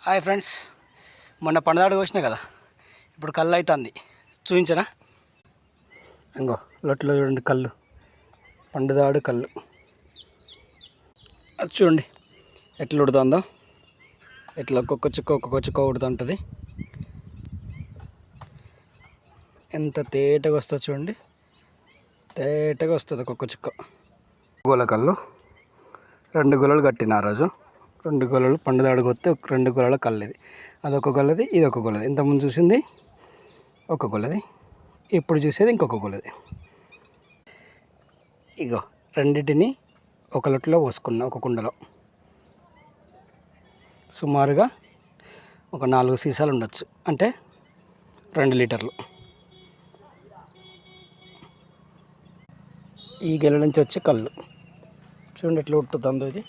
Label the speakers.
Speaker 1: Hi friends, మొన్న పండుదాడు కోసిన కదా, ఇప్పుడు కళ్ళు అవుతుంది. చూపించరా? ఇంకో లొట్లో చూడండి, కళ్ళు పండుదాడు కళ్ళు. అది చూడండి ఎట్లా ఉడుతుందో, ఎట్లా ఒక్కొక్క చుక్క ఉడుతుంటుంది. ఎంత తేటగా వస్తుందో చూడండి, తేటగా వస్తుంది ఒక్కొక్క చుక్క. గోల కళ్ళు 2 గొలలు కట్టిన ఆ రోజు. 2 గొలలు పండుదాడికి వస్తే 2 గొలల కళ్ళు. ఇది అదొక గొలది, ఇది ఒక గొలది. ఇంతకుముందు చూసింది ఒక గొలది, ఇప్పుడు చూసేది ఇంకొక గొలది. ఇగో రెండింటిని ఒక లొట్లో పోసుకున్నా, ఒక కుండలో. సుమారుగా ఒక 4 సీసాలు ఉండొచ్చు, అంటే 2 లీటర్లు. ఈ గెల నుంచి వచ్చే కళ్ళు చూడండి ఎట్లా ఉట్టుతుందో. ఇది